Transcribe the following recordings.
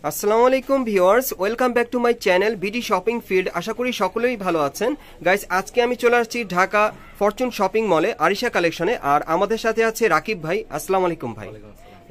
আসসালামু আলাইকুম viewers, welcome back to my channel BD shopping field. আশা করি সকলেই ভালো আছেন। গাইস, আজকে আমি চলে আসছি ঢাকা ফরচুন শপিং মলে আরিশা কালেকশনে। আর আমাদের সাথে আছে রাকিব ভাই। আসসালামু আলাইকুম ভাই।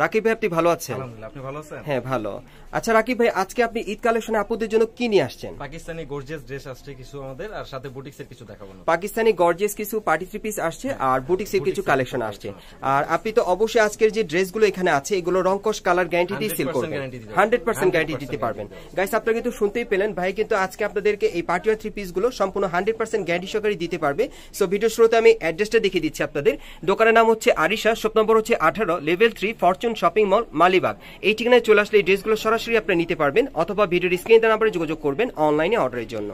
রাকিব ভাই, আপনি ভালো আছেন? আলহামদুলিল্লাহ, আপনি ভালো আছেন? হ্যাঁ, ভালো। আচ্ছা রাকিব ভাই, আজকে আপনি ঈদ কালেকশনে আপুদের জন্য কি নিয়ে আসছেন? পাকিস্তানি গর্জিয়াস ড্রেস আসছে কিছু আমাদের, আর সাথে বুটিক্সের কিছু দেখাবো না। পাকিস্তানি গর্জিয়াস কিছু পার্টি থ্রি পিস আসছে আর বুটিক্সের কিছু কালেকশন আসছে। আর আপনি তো অবশ্যই আজকের যে ড্রেসগুলো এখানে আছে এগুলো রংকশ কালার গ্যারান্টি দিয়ে সেল করবেন, 100% গ্যারান্টি দিতে পারবেন। গাইস, আপনারা কিন্তু শুনতেই পেলেন, ভাই কিন্তু আজকে আপনাদেরকে এই পার্টি ওয়্যার থ্রি পিস গুলো সম্পূর্ণ 100% গ্যারান্টি সহকারে দিতে পারবে। সো ভিডিও শুরুতে আমি অ্যাড্রেসটা দেখিয়ে দিচ্ছি আপনাদের। দোকানের নাম হচ্ছে আরিশা, শপ নম্বর হচ্ছে 18, level 3, Fortune shopping mall, Malibagh. এই ঠিকানায় চলে আসলে এই ড্রেসগুলো সরাসরি আপনি নিতে পারবেন, অথবা ভিডিওর স্ক্রিনে দেওয়া নাম্বারে যোগাযোগ করবেন অনলাইনে অর্ডারের জন্য।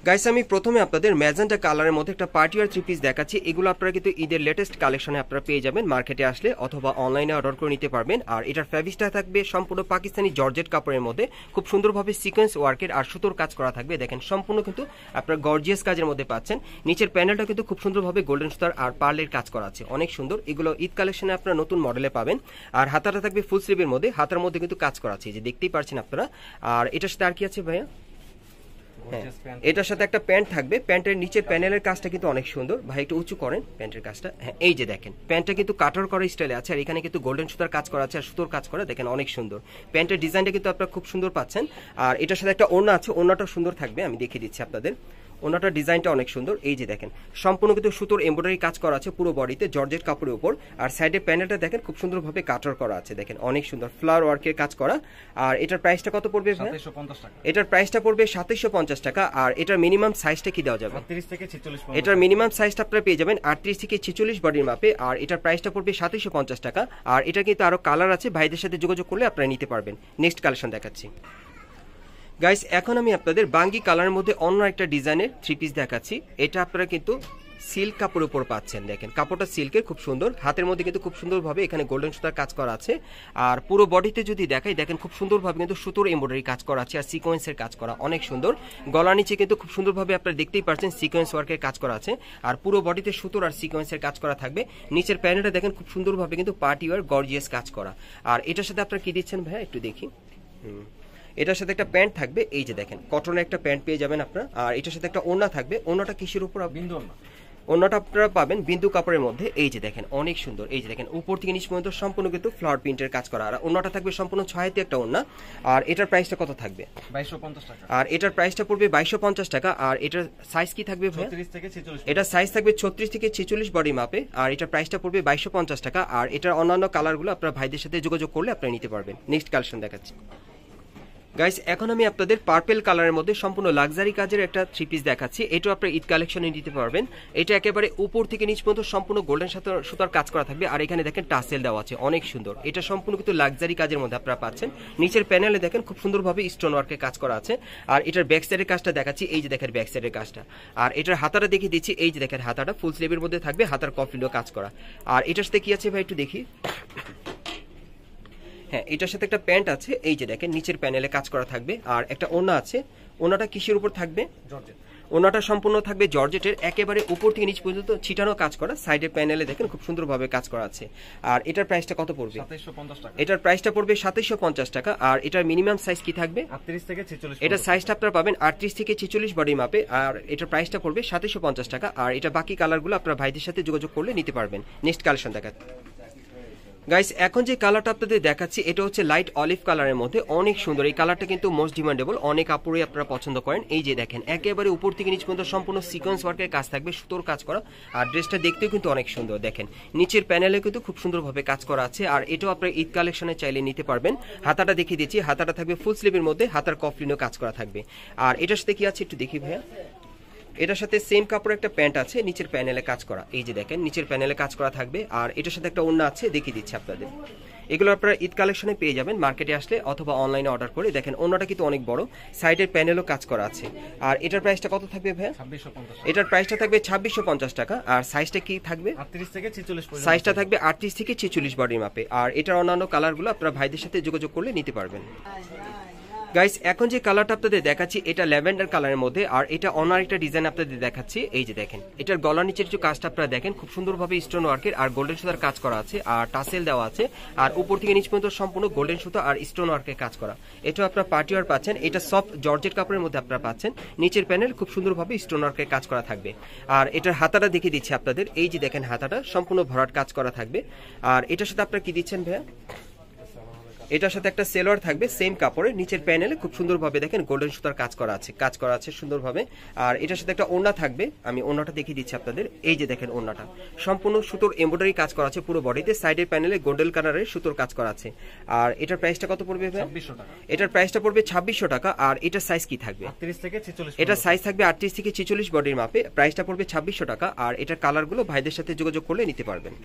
গাইস, আমি প্রথমে আপনাদের ম্যাজেন্টা কালারের মধ্যে একটা পার্টি ওয়্যার থ্রি পিস দেখাচ্ছি। এগুলো আপনারা কিন্তু ঈদের লেটেস্ট কালেকশনে আপনারা পেয়ে যাবেন মার্কেটে আসলে, অথবা অনলাইনে অর্ডার করে নিতে পারবেন। আর এটার ফ্যাব্রিকটা থাকবে সম্পূর্ণ পাকিস্তানি জর্জেট কাপড়ের মধ্যে, খুব সুন্দরভাবে সিকোয়েন্স ওয়ার্কের আর সুতোর কাজ করা থাকবে। দেখেন সম্পূর্ণ কিন্তু আপনারা গর্জিয়াস কাজের মধ্যে পাচ্ছেন। নিচের প্যানেলটা কিন্তু খুব সুন্দরভাবে গোল্ডেন সুতার আর পার্লের কাজ করা আছে, অনেক সুন্দর। এগুলো ঈদ কালেকশনে আপনারা নতুন মডেলে পাবেন। আর হাতাটা থাকবে ফুল স্লিভের মধ্যে, হাতার মধ্যে কিন্তু কাজ করা আছে, যে দেখতেই পাচ্ছেন আপনারা। আর এটার সাথে আর কি আছে ভাইয়া? এটার সাথে একটা প্যান্ট থাকবে। প্যান্টের নিচের প্যানেলের কাজটা কিন্তু অনেক সুন্দর। ভাই একটু উঁচু করেন প্যান্টের কাজটা। হ্যাঁ, এই যে দেখেন প্যান্টটা কিন্তু কাটার করা স্টাইলে আছে, আর এখানে কিন্তু গোল্ডেন সুতার কাজ করা আছে আর সুতোর কাজ করা, দেখেন অনেক সুন্দর। প্যান্টের ডিজাইনটা কিন্তু আপনারা খুব সুন্দর পাচ্ছেন। আর এটার সাথে একটা ওড়না আছে, ওড়নাটা সুন্দর থাকবে, আমি দেখিয়ে দিচ্ছি আপনাদের। ওনাটার ডিজাইনটা অনেক সুন্দর। এই যে দেখেন সম্পূর্ণ কিন্তু সুতোর এমব্রয়ডারি কাজ করা আছে পুরো বডিতে জর্জেট কাপড়ের উপর। আর সাইডে প্যানেলটা দেখেন খুব সুন্দরভাবে কাটার করা আছে, দেখেন অনেক সুন্দর ফ্লাওয়ার ওয়ার্কের কাজ করা। আর এটার প্রাইসটা কত পড়বে? 2750 টাকা। এটার প্রাইসটা পড়বে 2750 টাকা। আর এটার মিনিমাম সাইজটা কি দেওয়া যাবে? 38 থেকে 46। এটার মিনিমাম সাইজটা আপনারা পেয়ে যাবেন 38 থেকে 46 বডির মাপে। আর এটার প্রাইসটা পড়বে 2750 টাকা। আর এটা কিন্তু আরো কালার আছে, ভাইদের সাথে যোগাযোগ করলে আপনারা নিতে পারবেন। নেক্সট কালেকশন দেখাচ্ছি। গাইস, এখন আমি আপনাদের বাঙ্গি কালারের মধ্যে অন্য একটা ডিজাইনের থ্রি পিস দেখাচ্ছি। এটা আপনারা কিন্তু সিল্ক কাপড়ের উপর পাচ্ছেন, দেখেন কাপড়টা সিল্কের, খুব সুন্দর। হাতের মধ্যে কিন্তু খুব সুন্দরভাবে এখানে গোল্ডেন সুতার কাজ করা আছে। আর পুরো বডিতে যদি দেখাই, দেখেন খুব সুন্দরভাবে কিন্তু সুতোর এমব্রয়ডারি কাজ করা আছে আর সিকোয়েন্সের কাজ করা, অনেক সুন্দর। গলার নিচে কিন্তু খুব সুন্দরভাবে আপনারা দেখতেই পাচ্ছেন সিকোয়েন্স ওয়ার্কের কাজ করা আছে। আর পুরো বডিতে সুতোর আর সিকোয়েন্সের কাজ করা থাকবে। নিচের প্যানেলটা দেখেন খুব সুন্দরভাবে কিন্তু পার্টি ওয়্যার গর্জিয়াস কাজ করা। আর এটার সাথে আপনারা কি দিচ্ছেন ভাইয়া একটু দেখি। এটার সাথে একটা প্যান্ট থাকবে, এই যে দেখেন কটনের একটা প্যান্ট পেয়ে যাবেন আপনারা। আর এটার সাথে একটা ওড়না থাকবে। ওড়নাটা কিসের উপর? বিন্দু ওড়না। ওড়নাটা আপনারা পাবেন বিন্দু কাপড়ের মধ্যে। এই যে দেখেন অনেক সুন্দর। এই যে দেখেন উপর থেকে নিচ পর্যন্ত সম্পূর্ণ কিন্তু ফ্লাওয়ার প্রিন্টের কাজ করা। আর ওড়নাটা থাকবে সম্পূর্ণ 6 হাতে একটা ওড়না। আর এটার প্রাইসটা কত থাকবে? 2250 টাকা। আর এটার প্রাইসটা পড়বে 2250 টাকা। আর এটার সাইজ কি থাকবে ভাই? 36 থেকে 46। এটা সাইজ থাকবে 36 থেকে 46 বডি মাপে। আর এটার প্রাইসটা পড়বে 2250 টাকা। আর এটার অন্যান্য কালারগুলো আপনারা ভাইদের সাথে যোগাযোগ করলে আপনারা নিতে পারবেন। নেক্সট কালেকশন দেখাচ্ছি। গাইস, এখন আমি আপনাদের পার্পল কালারের মধ্যে সম্পূর্ণ লাক্সারি কাজের একটা থ্রি পিস দেখাচ্ছি। এটা আপনারা ঈদ কালেকশনে নিতে পারবেন। এটা একেবারে উপর থেকে নিচ পর্যন্ত সম্পূর্ণ গোল্ডেন সুতার কাজ করা থাকবে। আর এখানে দেখেন টাসেল দেওয়া আছে, অনেক সুন্দর। এটা সম্পূর্ণ কিন্তু লাক্সারি কাজের মধ্যে আপনারা পাচ্ছেন। নিচের প্যানেলে দেখেন খুব সুন্দরভাবে স্টোন ওয়ার্কের কাজ করা আছে। আর এটার ব্যাক সাইডের কাজটা দেখাচ্ছি, এই যে দেখেন ব্যাক সাইডের কাজটা। আর এটার হাতাটা দেখিয়ে দিচ্ছি, এই যে দেখেন হাতাটা ফুল স্লিভের মধ্যে থাকবে, হাতার কফিলও কাজ করা। আর এটার সাথে কি আছে ভাই একটু দেখি। হ্যাঁ, এটার সাথে একটা প্যান্ট আছে, এই যে দেখেন নিচের প্যানেলে কাজ করা থাকবে। আর একটা ওড়না আছে। ওড়নাটা কিসের উপর থাকবে? জর্জেট। ওড়নাটা সম্পূর্ণ থাকবে জর্জেটের, একেবারে উপর থেকে নিচ পর্যন্ত ছিটানো কাজ করা। সাইডের প্যানেলে দেখেন খুব সুন্দরভাবে কাজ করা আছে। আর এটার প্রাইসটা কত পড়বে? 2750 টাকা। এটার প্রাইসটা পড়বে 2750 টাকা। আর এটার মিনিমাম সাইজ কি থাকবে? 38 থেকে 46। এটা সাইজটা আপনারা পাবেন 38 থেকে 46 বডি মাপে। আর এটার প্রাইসটা পড়বে 2750 টাকা। আর এটা বাকি কালারগুলো আপনারা ভাইদের সাথে যোগাযোগ করলে নিতে পারবেন। নেক্সট কালেকশন দেখাচ্ছি। গাইস, এখন যে কালারটা আপনাদের দেখাচ্ছি এটা হচ্ছে লাইট অলিভ কালারের মধ্যে, অনেক সুন্দর। এই কালারটা কিন্তু মোস্ট ডিমান্ডেবল, অনেক কাপড়ই আপনারা পছন্দ করেন। এই যে দেখেন একেবারে উপর থেকে নিচ পর্যন্ত সম্পূর্ণ সিকোয়েন্স ওয়ার্কের কাজ থাকবে, সুতোর কাজ করা। আর ড্রেসটা দেখতেও কিন্তু অনেক সুন্দর, দেখেন নিচের প্যানেলে কিন্তু খুব সুন্দরভাবে কাজ করা আছে। আর এটাও আপনারা ঈদ কালেকশনে চাইলে নিতে পারবেন। হাতাটা দেখিয়ে দিচ্ছি, হাতাটা থাকবে ফুল স্লিভের মধ্যে, হাতার কফলিনও কাজ করা থাকবে। আর এটার সাথে কি আছে একটু দেখি ভাইয়া। এটার সাথে সেম কাপড়ের একটা প্যান্ট আছে, নিচের প্যানেলে কাজ করা, এই যে দেখেন নিচের প্যানেলে কাজ করা থাকবে। আর এটার সাথে একটা ওড়না আছে, দেখিয়ে দিচ্ছি আপনাদের। এগুলো আপনারা ঈদ কালেকশনে পেয়ে যাবেন মার্কেটে আসলে, অথবা অনলাইনে অর্ডার করে। দেখেন ওড়নাটা কিন্তু অনেক বড়, সাইডের প্যানেলও কাজ করা আছে। আর এটার প্রাইসটা কত থাকবে ভাই? 2650। এটার প্রাইসটা থাকবে 2650 টাকা। আর সাইজটা কি থাকবে? 38 থেকে 46 পর্যন্ত। সাইজটা থাকবে 38 থেকে 46 বডির মাপে। আর এটার অন্যান্য কালারগুলো আপনারা ভাইদের সাথে যোগাযোগ করলে নিতে পারবেন। গাইস এখন যে কালারটা আপনাদের দেখাচ্ছি এটা ল্যাভেন্ডার কালারের মধ্যে, আর এটা অন্য আরেকটা ডিজাইন আপনাদের দেখাচ্ছি। এই যে দেখেন এটার গলার নিচের যে কাজটা আপনারা দেখেন খুব সুন্দরভাবে স্টোন ওয়ার্কের আর গোল্ডেন সুতার কাজ করা আছে, আর টাসেল দেওয়া আছে, আর উপর থেকে নিচ পর্যন্ত সম্পূর্ণ গোল্ডেন সুতা আর স্টোন ওয়ার্কের কাজ করা। এটা আপনারা পার্টি ওয়ার পাচ্ছেন, এটা সফট জর্জেট কাপড়ের মধ্যে আপনারা পাচ্ছেন। নিচের প্যানেল খুব সুন্দরভাবে স্টোন ওয়ার্কের কাজ করা থাকবে। আর এটার হাতাটা দেখিয়ে দিচ্ছি আপনাদের। এই যে দেখেন হাতাটা সম্পূর্ণ ভরাট কাজ করা থাকবে। আর এটার সাথে আপনারা কি দিচ্ছেন ভাইয়া? এটার সাথে একটা সেলোয়ার থাকবে সেম কাপড়ে, নিচের প্যানেলে খুব সুন্দরভাবে দেখেন গোল্ডেন সুতার কাজ করা আছে সুন্দরভাবে। আর এটার সাথে একটা ওড়না থাকবে, আমি ওড়নাটা দেখিয়ে দিচ্ছি আপনাদের। এই যে দেখেন ওড়নাটা সম্পূর্ণ সুতোর এমব্রয়ডারি কাজ করা আছে পুরো বডিতে, সাইডের প্যানেলে গোল্ডেন কালারের সুতোর কাজ করা আছে। আর এটার প্রাইসটা কত পড়বে ভাই? 2600 টাকা। এটার প্রাইসটা পড়বে 2600 টাকা। আর এটার সাইজ কি থাকবে? 38 থেকে 46। এটা সাইজ থাকবে 38 থেকে 46 বডির মাপে, প্রাইসটা পড়বে 2600 টাকা। আর এটার কালারগুলো ভাইদের সাথে যোগাযোগ করলে নিতে পারবেন।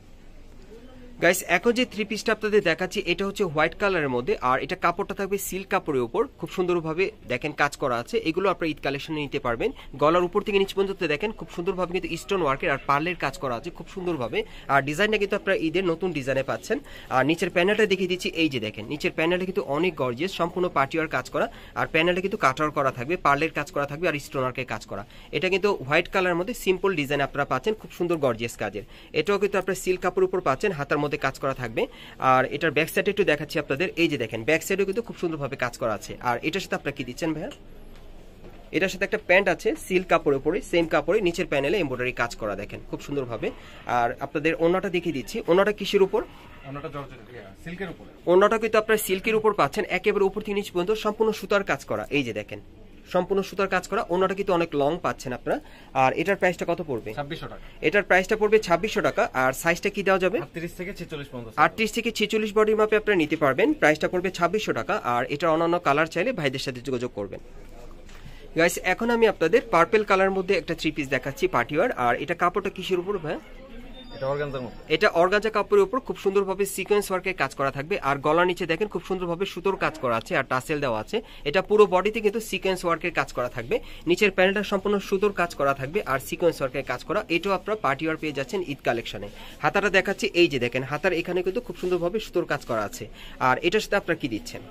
গাইস এখন যে থ্রি পিসটা আপনাদের দেখাচ্ছি এটা হচ্ছে হোয়াইট কালারের মধ্যে, আর এটা কাপড়টা থাকবে সিল্ক কাপড়ের উপর, খুব সুন্দরভাবে দেখেন কাজ করা আছে। এগুলো আপনারা ঈদ কালেকশনে নিতে পারবেন। গলার উপর থেকে নিচ পর্যন্ত দেখেন খুব সুন্দরভাবে কিন্তু স্টোন ওয়ার্কের আর পার্লের কাজ করা আছে খুব সুন্দরভাবে। আর ডিজাইনটা কিন্তু আপনারা ঈদের নতুন ডিজাইনে পাচ্ছেন। আর নিচের প্যানেলটা দেখিয়ে দিচ্ছি। এই যে দেখেন নিচের প্যানেলটা কিন্তু অনেক গর্জিয়াস, সম্পূর্ণ পার্টি ওয়ার কাজ করা, আর প্যানেলটা কিন্তু কাটার করা থাকবে, পার্লের কাজ করা থাকবে আর স্টোন ওয়ার্কের কাজ করা। এটা কিন্তু হোয়াইট কালারের মধ্যে সিম্পল ডিজাইন আপনারা পাচ্ছেন, খুব সুন্দর গর্জিয়াস কাজের। এটাও কিন্তু আপনারা সিল্ক কাপড়ের উপর পাচ্ছেন, হাতার মধ্যে কাজ করা থাকবে। আর এটার ব্যাক সাইডে একটু দেখাচ্ছি আপনাদের। এই যে দেখেন ব্যাক সাইডেও কিন্তু খুব সুন্দরভাবে কাজ করা আছে। আর এটার সাথে আপনারা কি দিচ্ছেন ভাইয়া? এটার সাথে একটা প্যান্ট আছে সিল্ক কাপড়ের উপরে, সেম কাপড়ে নিচের প্যানেলে এমব্রয়ডারি কাজ করা দেখেন খুব সুন্দরভাবে। আর আপনাদের ওড়নাটা দেখিয়ে দিচ্ছি। ওড়নাটা কিসের উপর? ওড়নাটা জর্জেট সিল্কের উপরে। ওড়নাটা কিন্তু আপনারা সিল্কের উপর পাচ্ছেন, একেবারে উপর থেকে নিচ পর্যন্ত সম্পূর্ণ সুতার কাজ করা। এই যে দেখেন সম্পূর্ণ সুতার কাজ করা। ওড়নাটা কিন্তু অনেক লং পাচ্ছেন আপনারা। আর এটার প্রাইসটা কত পড়বে? 2600 টাকা। এটার প্রাইসটা পড়বে 2600 টাকা। আর সাইজটা কি দেওয়া যাবে? 38 থেকে 46 পর্যন্ত। 38 থেকে 46 বডির মাপে আপনারা নিতে পারবেন। প্রাইসটা পড়বে 2600 টাকা। আর এটার অন্যান্য কালার চাইলে ভাইদের সাথে যোগাযোগ করবেন। গাইস এখন আমি আপনাদের পার্পল কালার মধ্যে একটা থ্রি পিস দেখাচ্ছি পার্টি ওয়্যার। আর এটা কাপড়টা কিসের উপর ভাই? এটা অর্গানজার মধ্যে। এটা অর্গানজা কাপড়ের উপর খুব সুন্দরভাবে সিকোয়েন্স ওয়ার্কের কাজ করা থাকবে। আর গলার নিচে দেখেন খুব সুন্দরভাবে সুতোর কাজ করা আছে আর টাসেল দেওয়া আছে। এটা পুরো বডিতে কিন্তু সিকোয়েন্স ওয়ার্কের কাজ করা থাকবে। নিচের প্যানেলটা সম্পূর্ণ সুতোর কাজ করা থাকবে আর সিকোয়েন্স ওয়ার্কের কাজ করা। এটাও আপনারা পার্টি ওয়্যার পেয়ে যাচ্ছেন ঈদ কালেকশনে। হাতাটা দেখাচ্ছি। এই যে দেখেন হাতার এখানে কিন্তু খুব সুন্দরভাবে সুতোর কাজ করা আছে। আর এটার সাথে আপনারা কি দিচ্ছেন?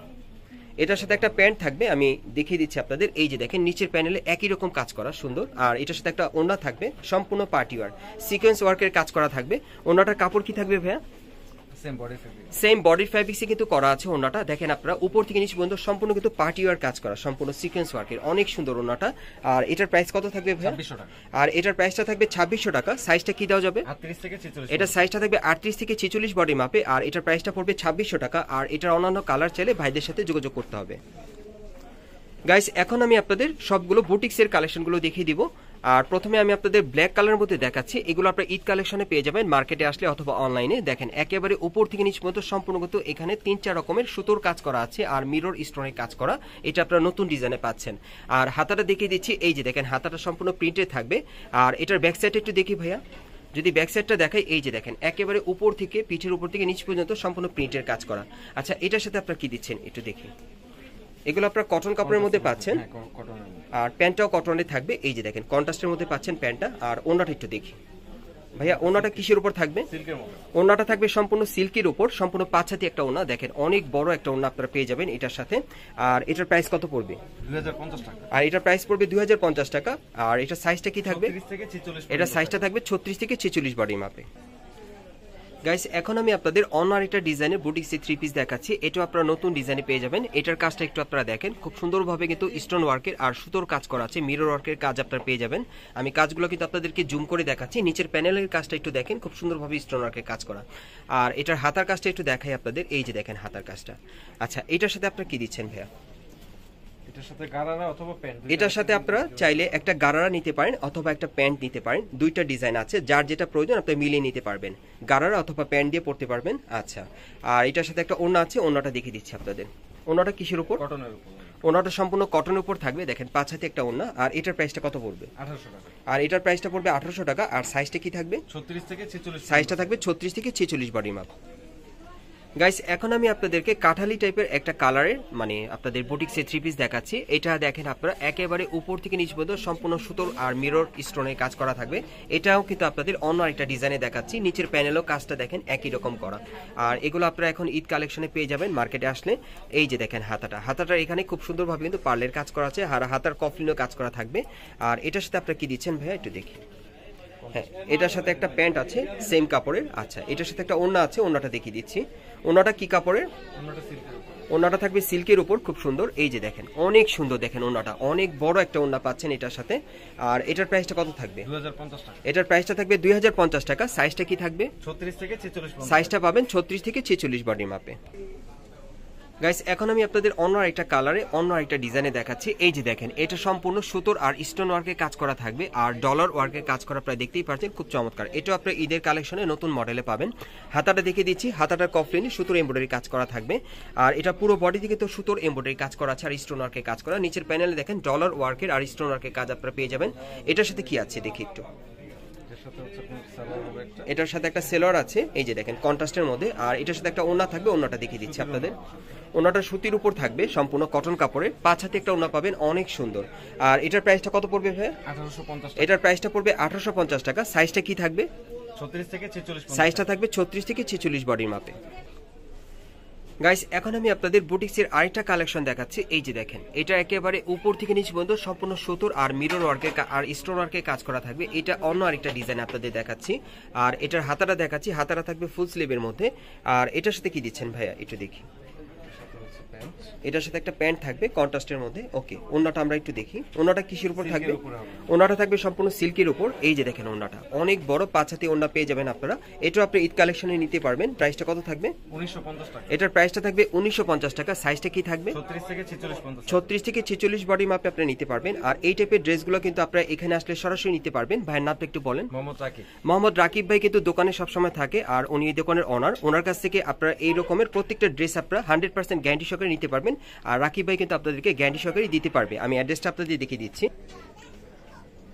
এটার সাথে একটা প্যান্ট থাকবে, আমি দেখিয়ে দিচ্ছি আপনাদের। এই যে দেখেন নিচের প্যানেলে একই রকম কাজ করা সুন্দর। আর এটার সাথে একটা ওড়না থাকবে সম্পূর্ণ পার্টি ওয়্যার, সিকোয়েন্স ওয়ার্কের কাজ করা থাকবে। ওড়নাটার কাপড় কি থাকবে ভাইয়া? সেম বডির ফ্যাব্রিক্সে কিন্তু করা আছে ওড়নাটা। দেখেন আপনারা উপর থেকে নিচ পর্যন্ত সম্পূর্ণ কিন্তু পার্টি ওয়্যার কাজ করা, সম্পূর্ণ সিকোয়েন্স ওয়ার্কের, অনেক সুন্দর ওড়নাটা। আর এটার প্রাইস কত থাকবে ভাই? 2600 টাকা। আর এটার প্রাইসটা থাকবে 2600 টাকা। সাইজটা কি দেওয়া যাবে? 38 থেকে 46। এটা সাইজটা থাকবে 38 থেকে 46 বডি মাপে। আর এটার প্রাইসটা পড়বে 2600 টাকা। আর এটার অন্যান্য কালার চাইলে ভাইদের সাথে যোগাযোগ করতে হবে। গাইস এখন আমি আপনাদের সবগুলো বুটিক্সের কালেকশনগুলো দেখিয়ে দিব। আর প্রথমে আমি আপনাদের ব্ল্যাক কালারের মধ্যে দেখাচ্ছি। এগুলো আপনারা ঈদ কালেকশনে পেয়ে যাবেন মার্কেটে আসলে অথবা অনলাইনে। দেখেন একেবারে উপর থেকে নিচ পর্যন্ত সম্পূর্ণ কিন্তু এখানে 3-4 রকমের সুতোর কাজ করা আছে আর মিরর স্টোনের কাজ করা। এটা আপনারা নতুন ডিজাইনে পাচ্ছেন। আর হাতাটা দেখিয়ে দিচ্ছি। এই যে দেখেন হাতাটা সম্পূর্ণ প্রিন্টেড থাকবে। আর এটার ব্যাক সাইডটা একটু দেখি ভাইয়া, যদি ব্যাক সাইডটা দেখাই। এই যে দেখেন একেবারে উপর থেকে পিঠের উপর থেকে নিচ পর্যন্ত সম্পূর্ণ প্রিন্টের কাজ করা। আচ্ছা এটার সাথে আপনারা কি দিচ্ছেন একটু দেখি। এগুলো আপনারা কটন কাপড়ের মধ্যে পাচ্ছেন। আর প্যান্টটাও কটনে থাকবে। এই যে দেখেন কন্ট্রাস্টের মধ্যে পাচ্ছেন প্যান্টটা। আর ওড়নাটা একটু দেখি ভাইয়া। ওড়নাটা কিসের উপর থাকবে? ওড়নাটা থাকবে সম্পূর্ণ সিল্কের উপর, সম্পূর্ণ 5 হাতি একটা ওড়না। দেখেন অনেক বড় একটা ওড়না আপনারা পেয়ে যাবেন এটার সাথে। আর এটার প্রাইস কত পড়বে? 2050 টাকা। আর এটার প্রাইস পড়বে 2050 টাকা। আর এটার সাইজটা কি থাকবে? 36 থেকে 46। এটা সাইজটা থাকবে 36 থেকে 46 বডি মাপে। গাইস এখন আমি আপনাদের অন্য আরেকটা ডিজাইনের বুটিক্সে থ্রি পিস দেখাচ্ছি। এটাও আপনারা নতুন ডিজাইনে পেয়ে যাবেন। এটার কাজটা একটু আপনারা দেখেন, খুব সুন্দরভাবে কিন্তু স্টোন ওয়ার্কের আর সুতোর কাজ করা আছে, মিরর ওয়ার্কের কাজ আপনারা পেয়ে যাবেন। আমি কাজগুলো কিন্তু আপনাদেরকে জুম করে দেখাচ্ছি। নিচের প্যানেলের কাজটা একটু দেখেন, খুব সুন্দরভাবে স্টোন ওয়ার্কের কাজ করা। আর এটার হাতার কাজটা একটু দেখাই আপনাদের। এই যে দেখেন হাতার কাজটা। আচ্ছা এটার সাথে আপনারা কি দিচ্ছেন ভাইয়া? এটার সাথে গারারা অথবা প্যান্ট। এটার সাথে আপনারা চাইলে একটা গারারা নিতে পারেন অথবা একটা প্যান্ট নিতে পারেন। দুইটা ডিজাইন আছে, যার যেটা প্রয়োজন আপনি মিলিয়ে নিতে পারবেন। গারারা অথবা প্যান্ট দিয়ে পড়তে পারবেন। আচ্ছা আর এটার সাথে একটা ওড়না আছে, ওড়নাটা দেখিয়ে দিচ্ছি আপনাদের। ওড়নাটা কিসের উপর? কটনের উপর। ওড়নাটা সম্পূর্ণ কটনের উপর থাকবে। দেখেন 5 হাতে একটা ওড়না। আর এটার প্রাইসটা কত পড়বে? 1800 টাকা। আর এটার প্রাইসটা পড়বে 1800 টাকা। আর সাইজটা কি থাকবে? 36 থেকে 46। সাইজটা থাকবে 36 থেকে 46 বডি মাপ। গাইস এখন আমি আপনাদেরকে কাঠালি টাইপের একটা কালারের মানে আপনাদের বুটিক্সের 3 পিস দেখাচ্ছি। এটা দেখেন আপনারা একেবারে উপর থেকে নিচ পর্যন্ত সম্পূর্ণ সুতোর আর মিরর স্টোনের কাজ করা থাকবে। এটাও কিন্তু আপনাদের অন্য আরেকটা ডিজাইনে দেখাচ্ছি। নিচের প্যানেলও কাজটা দেখেন একই রকম করা। আর এগুলো আপনারা এখন ঈদ কালেকশনে পেয়ে যাবেন মার্কেটে আসলে। এই যে দেখেন হাতাটার এখানে খুব সুন্দরভাবে কিন্তু পার্লের কাজ করা আছে, আর হাতার কফলিনও কাজ করা থাকবে। আর এটার সাথে আপনারা কি দিচ্ছেন ভাইয়া একটু দেখি। হ্যাঁ, এটার সাথে একটা প্যান্ট আছে সেম কাপড়ের। আচ্ছা, এটার সাথে একটা ওড়না আছে, ওড়নাটা দেখিয়ে দিচ্ছি। ওড়নাটা কি কাপড়ের? ওড়নাটা থাকবে সিল্কের উপর, খুব সুন্দর। এই যে দেখেন অনেক সুন্দর, দেখেন ওড়নাটা অনেক বড় একটা ওড়না পাচ্ছেন এটার সাথে। আর এটার প্রাইসটা কত থাকবে? 2050 টাকা। এটার প্রাইসটা থাকবে 2050 টাকা। সাইজটা কি থাকবে? 36 থেকে 46 পর্যন্ত। সাইজটা পাবেন 36 থেকে 46 বডি মাপে। গাইস এখন আমি আপনাদের অন্য একটা কালারে অন্য একটা ডিজাইনে দেখাচ্ছি। এই যে দেখেন এটা সম্পূর্ণ সুতোর আর স্টোন ওয়ার্কের কাজ করা থাকবে, আর ডলার ওয়ার্কের কাজ করা প্রায় দেখতেই পাচ্ছেন, খুব চমৎকার। এটা আপনার ঈদের কালেকশনে নতুন মডেলে পাবেন। হাতাটা দেখিয়ে দিচ্ছি, হাতাটার কফলিনে সুতোর এমব্রয়ডারি কাজ করা থাকবে। আর এটা পুরো বডি থেকে তো সুতোর এমব্রয়ডারি কাজ করা আছে আর স্টোন ওয়ার্কের কাজ করা। নিচের প্যানেলে দেখেন ডলার ওয়ার্কের আর স্টোন ওয়ার্কের কাজ আপনারা পেয়ে যাবেন। এটার সাথে কি আছে দেখি একটু। এটার সাথে একটা সেলোয়ার আছে, এই যে দেখেন কন্ট্রাস্টের মধ্যে। আর এটার সাথে একটা ওড়না থাকবে, ওড়নাটা দেখিয়ে দিচ্ছি আপনাদের। ওড়নাটা সুতির উপর থাকবে, সম্পূর্ণ কটন কাপড়ের। 5 হাতে একটা ওড়না পাবেন, অনেক সুন্দর। আর এটার প্রাইসটা কত পড়বে ভাই? 1850 টাকা। এটার প্রাইসটা পড়বে 1850 টাকা। সাইজটা কি থাকবে? 36 থেকে 46 পর্যন্ত। সাইজটা থাকবে 36 থেকে 46 বডির মাপে। গাইস এখন আমি আপনাদের বুটিক্সের আরেকটা কালেকশন দেখাচ্ছি। এই যে দেখেন এটা একেবারে উপর থেকে নিচ পর্যন্ত সম্পূর্ণ সুতোর আর মিরর ওয়ার্কের আর স্টোন ওয়ার্কের কাজ করা থাকবে। এটা অন্য আরেকটা ডিজাইন আপনাদের দেখাচ্ছি। আর এটার হাতাটা দেখাচ্ছি, হাতাটা থাকবে ফুল স্লিভের মধ্যে। আর এটার সাথে কি দিচ্ছেন ভাইয়া একটু দেখি। এটার সাথে একটা প্যান্ট থাকবে কন্ট্রাস্টের মধ্যে। ওকে, ওড়নাটা আমরা একটু দেখি। ওড়নাটা কিসের উপর থাকবে? ওড়নাটা থাকবে সম্পূর্ণ সিল্কের উপর। এই যে দেখেন ওড়নাটা অনেক বড়, 5 হাতে ওড়না পেয়ে যাবেন আপনারা। এটাও আপনি ঈদ কালেকশনে নিতে পারবেন। প্রাইসটা কত থাকবে? 1950 টাকা। এটার প্রাইসটা থাকবে 1950 টাকা। সাইজটা কি থাকবে? 36 থেকে 46 পর্যন্ত। 36 থেকে 46 বডি মাপে আপনি নিতে পারবেন। আর এই টাইপের ড্রেসগুলো কিন্তু আপনারা এখানে আসলে সরাসরি নিতে পারবেন। ভাইয়ের নামটা একটু বলেন। মোহাম্মদ রাকিব। মোহাম্মদ রাকিব ভাই কিন্তু দোকানে সবসময় থাকে, আর উনি এই দোকানের অনার। ওনার কাছ থেকে আপনারা এই রকমের প্রত্যেকটা ড্রেস আপনারা 100% গ্যারান্টি সহকারে নিতে পারবেন। আর রাকিব ভাই কিন্তু আপনাদেরকে গ্যারান্টি সহকারে দিতে পারবে। আমি অ্যাড্রেসটা আপনাদের দেখিয়ে দিচ্ছি।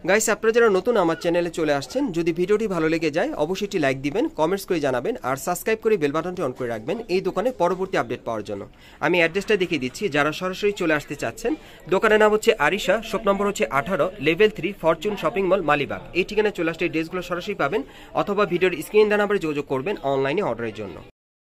গাইস আপনারা যারা নতুন আমার চ্যানেলে চলে আসছেন, যদি ভিডিওটি ভালো লেগে যায় অবশ্যই একটি লাইক দিবেন, কমেন্টস করে জানাবেন, আর সাবস্ক্রাইব করে বেল বাটনটি অন করে রাখবেন এই দোকানে পরবর্তী আপডেট পাওয়ার জন্য। আমি অ্যাড্রেসটা দেখিয়ে দিচ্ছি। যারা সরাসরি চলে আসতে চাচ্ছেন, দোকানের নাম হচ্ছে আরিশা, শপ নম্বর হচ্ছে 18, level 3, Fortune shopping mall, Malibagh. এই ঠিকানায় চলে আসলে ড্রেসগুলো সরাসরি পাবেন, অথবা ভিডিওর স্ক্রিন দেওয়া নাম্বারে যোগাযোগ করবেন অনলাইনে অর্ডারের জন্য।